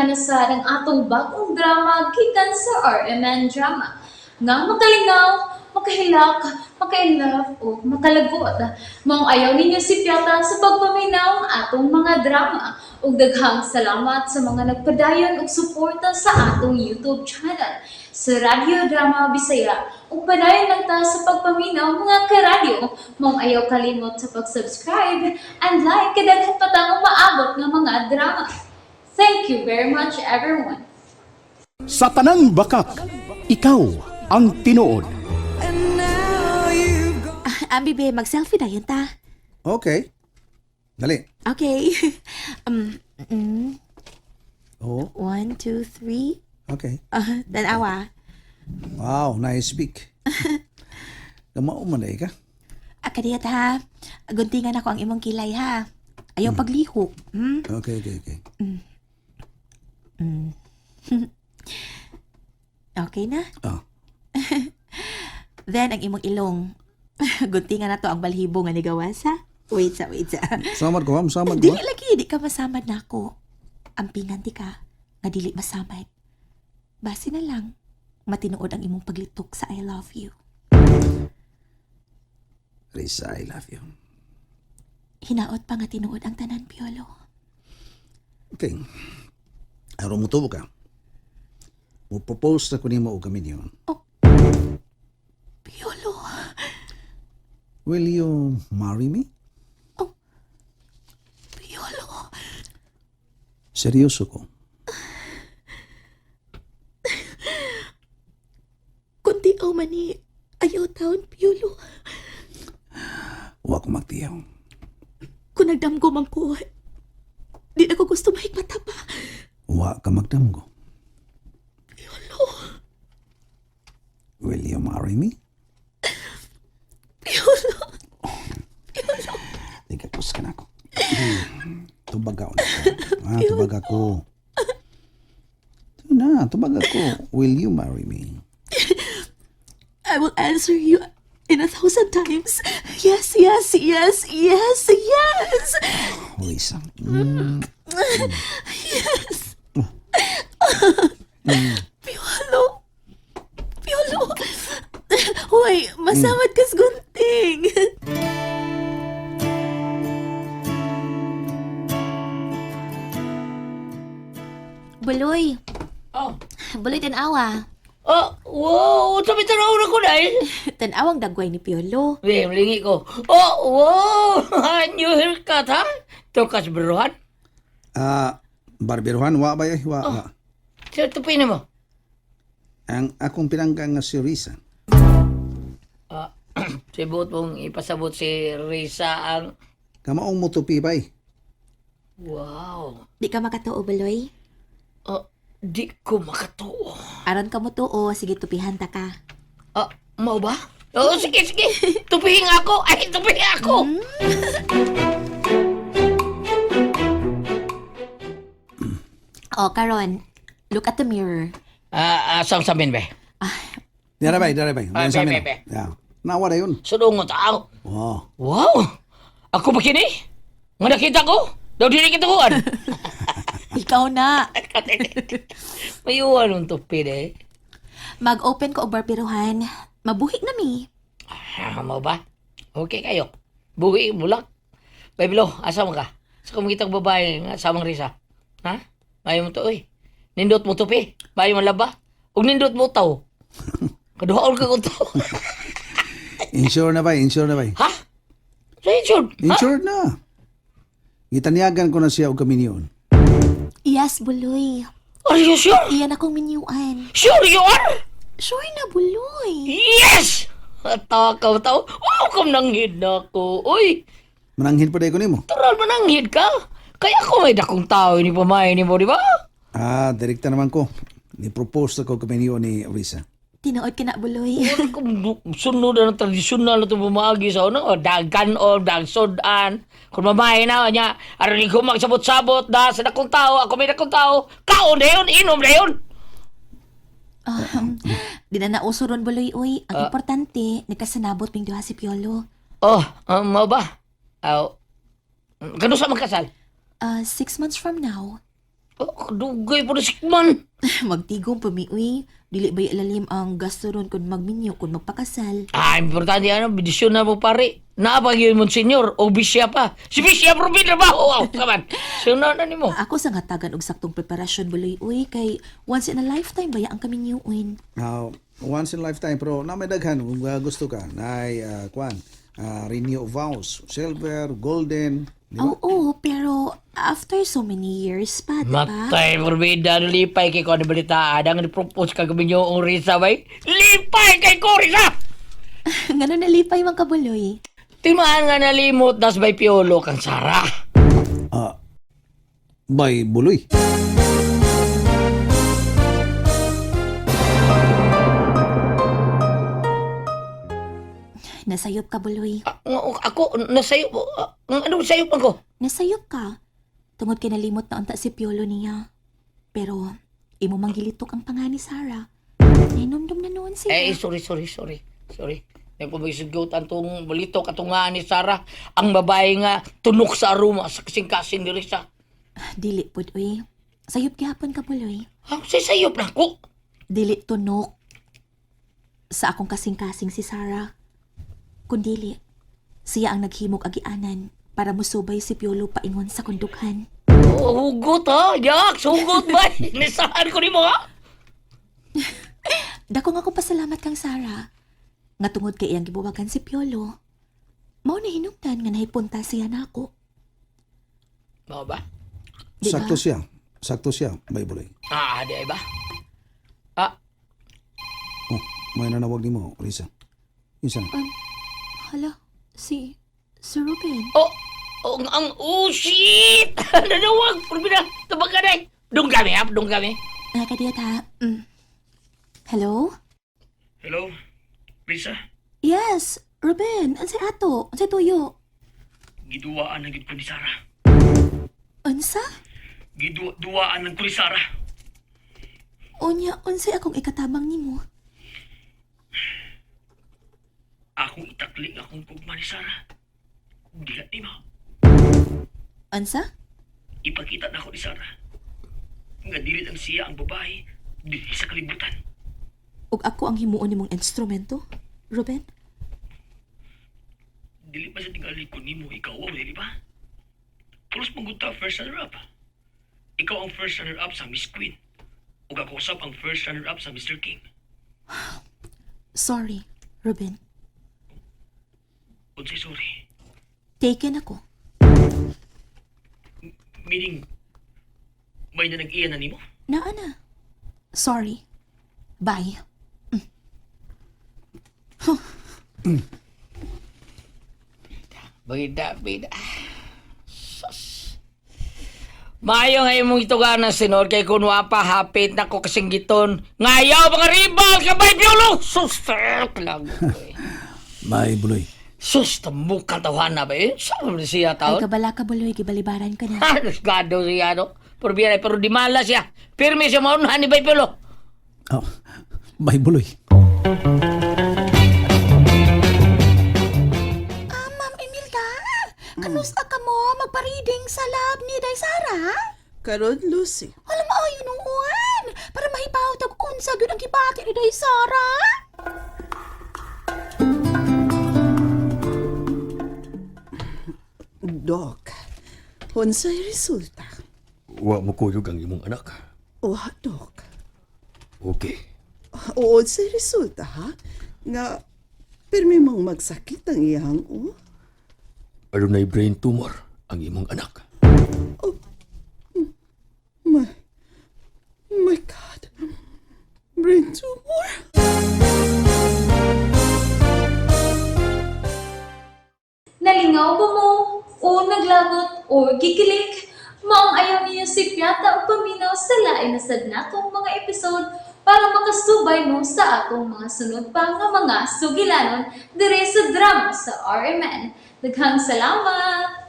na sa ng atong bagong drama gikan sa RMN Drama. Nga makalingaw, makahilak, maka-inlove, o makalagod. Maong ayaw ninyo si Piata sa pagpaminaw ang atong mga drama. Ug daghang salamat sa mga nagpadayon ug suporta sa atong YouTube channel sa Radio Drama Bisaya. Ug padayon lang ta sa pagpaminaw mga karadyo. Maong ayaw kalimot sa pag-subscribe and like kadaghan pa tang maabot nga mga drama. Thank you very much everyone. Sa tanang bakak, ikaw ang tinuod. Bibi, mag-selfie na yun ta. Okay. Dali. Okay. Oh, 1, 2, 3. okay. Tanawa. Wow, nice speak. Gamao man ka. Akadiyat ha. Guntingan ako ang imong kilay ha. Ayaw paglihok. Okay, okay, okay. Okay na? Oh, Then, ang imong ilong. Guntingan na to ang balhibo nga ni gawas ha. Wait sa. samad ko, ma'am. Samad ko. Dili lagi, di ka masamad na ako. Ampingan di ka, nga dili masamad. Basi na lang, matinuod ang imong paglitok sa I love you. Risa, I love you. Hinaot pa nga tinuod ang tanan, Piolo. Okay. Araw mo tubo ka. Mo propose na ko ni mo og kami niyon. Piolo, Will you marry me? Piolo. Seryoso ko. Kundi o mani, ayaw taon, Piolo. Huwag ko magtiyaw. Kung nagdamgo man ko, di na ko gusto mahigmata pa. Huwag ka magdamgo. Piolo, Will you marry me? Piolo. Tigapos ka na ako. Tubag ako. Tubag ako. Ito na, tubag ako. Will you marry me? I will answer you in 1,000 times. Yes, yes, yes, yes, yes. Lisa. Yes. Piolo. Piolo. Hoy, masamad kas gunting. Buloy. Oh. Buloy tanawa. Oh, wow, sabi tanaw na ko dahil. Tanawang dagway ni Piolo. Weh, malingi ko. Oh, wow, new haircut ha? Tukas beruhan. Barberuhan, wa ba eh? Wa. Sino tupin mo? Ang akong pinanggang nga si Risa. Sibot mong ipasabot si Risa ang... Kamaong mo tupi ba eh? Wow. Di ka makatuo, Buloy? Oh, di ko makatuo. Aron ka mo tuo, sige tupihan ta ka. Mau ba? Oo, sige. Tupihin ako. Ay, tupihin ako. Oh, Karon, look at the mirror. Asam samin ba? Dara ba? Ah, Sa amin, be. Yeah. Nawa na yun. Sudungo tao. Wow. Wow. Ako ba kini? Nga nakita ko? Daw di kita ko. Ikaw na. Mayuwan ng tupi eh. Mag-open ko og barbiruhan. Mabuhi na mi. Mau ba? Okay kayo. Buhi, bulak. Babilo, asa mo ka? Sa kumikitang babae nga samang Risa. Ha? Mayo mo to, oy. Nindot mo tupi. Mayo mo laba. Ug nindot mo taw. Kaduhaol ka ko to. Insure na ba? Ha? Sa insured? Ha? Insured na. Gitanyagan ko na siya og kami niyon. Yes, Buloy. Are you sure? Iyan akong minyuan. Sure you are? Sure na, Buloy. Yes! Takaw tao. Wow, kam nanghid na ko. Uy, Mananghin pa day ko nimo. tural mananghid ka. Kaya ako may dakong tao ni pamay ni mo, di ba? Direkta naman ko. Ni-propose na ko kami niyon ni Risa. Tinuod ka na, Buloy. Kung sunod na tradisyonal na ito bumagi sa unang, o dagan o dagsodan. Kung mamay na niya, aron ko magsabot-sabot da sa dakong tao, ako may dakong tao, kaon na yun, inom na yun. Di na nauso ron, Buloy, uy. Ang importante, nagkasanabot ping duha si Piolo. Oh, mau ba? Kano sa magkasal? 6 months from now. Oh, dugay po na sikman. Magtigong pa mi, uy. Dili ba ilalim ang gasto ron kung magminyo, kung magpakasal. Ah, importante ano, bidisyon na mo pare. Naapag yun mo, senyor, o bisya pa. Si bisya, pero trabaho. Oh, kaman. Sino na ni mo? Ako sa ngatagan og saktong preparasyon buloy, uy. Kay once in a lifetime baya ang kami niyuin. Once in a lifetime, pero na may daghan kung gusto ka. Renew of vows, silver, golden. Di ba? Oo, pero after so many years pa, di ba? Matay, forbida, lipay kay ko na balita. Adang ni-propose ka kami nyo ang Risa, bay? Lipay kay ko, Risa! Ngano nalipay man kabuloy. Timaan nga nalimot, das bay piolo kang Sara. By buloy. Nasayop ka buloy. Ako, nasayop, ano sayop ako? Nasayop ka. Tungod kay nalimot na unta si Piolo niya. Pero, imo manggilitok ang pangani Sara. Ninumdum na noon siya. Sorry. Yung kumagisugot ang tong balito katungaan ni Sara, ang babae nga tunok sa aroma sa kasing-kasing ni Risa. Dili pod, uy. Sayop gihapon ka buloy. Sayop na ako. Dili tunok sa akong kasing-kasing si Sara. Kundili, siya ang naghimog agianan para musubay si Piolo paingon sa kundukhan. Hugot ha, yak, sugot ba? Nisahan ko ni mo ha? Dako nga akong pasalamat kang Sara. Nga tungod kay iyang gibuwagan si Piolo. Mao na hinungdan nga nahipunta siya na ako. Mo ba? Di ba? Sakto siya, by buloy. Di ay ba? Oh, may nanawag ni mo, Risa. Insan. Hala, si Ruben. Shit! Nanawag, purbina, tabag ka na. Dung kami. Nakadiyat ha. Hello? Hello? Risa? Yes, Ruben. Ansay ato? Ansay tuyo? Giduwaan ng gid ko ni Sara. Unsa? Giduwaan ng ko ni Sara. Unya, unsay akong ikatabang nimo? Akong itakling akong kugma ni Sara. Dila ni mo. Unsa? Ipakita na ako ni Sara. Nga dili ang siya ang babae dili sa kalibutan. Ug ako ang himuon nimong instrumento, Ruben? Dili pa sa tingali ko nimo ikaw o dili ba? Pulos manggunta first runner-up. Ikaw ang first runner-up sa Miss Queen. Ug ako usab ang first runner-up sa Mr. King. Sorry, Ruben. Unsay sorry. Taken ako. Meaning, may na nag-iya na nimo? Naa na. Sorry. Bye. Bida. Sus. Maayo nga imong ituganan, senor, kay kunwa pa hapit na ko kasing giton. Ngayaw mga ribal, kabay piolo! Sus, lang. By buloy. Sus, tamukang tawhan na ba eh? Saan mo siya Ay taon? kabala ka buloy, gibalibaran ka na. Gado siya, no? Pero di mala siya. Pirmi siya maunahan ni Bay Piolo. Oh, by buloy. Ma'am Emilda, kanusta ka mo magpareading sa lab ni Day Sara? Karon, Lucy. Alam mo, yun ang uwan. Para mahibaw tag-unsa yun ang gibati ni Day Sara. Dok, unsay resulta? Wa mo kuyog ang imong anak. Wa, Dok. Okay. Unsay resulta, ha? Nga, pirmi mong magsakit ang iyang, Adunay brain tumor ang imong anak. My God. Brain tumor? Nalingaw ba mo? O naglagot? O gikilik? Maong ayaw niyo si Piata o paminaw sa lain na sad natong mga episode para makasubay mo sa atong mga sunod pa nga mga sugilanon dire sa drama sa RMN. Daghang salamat!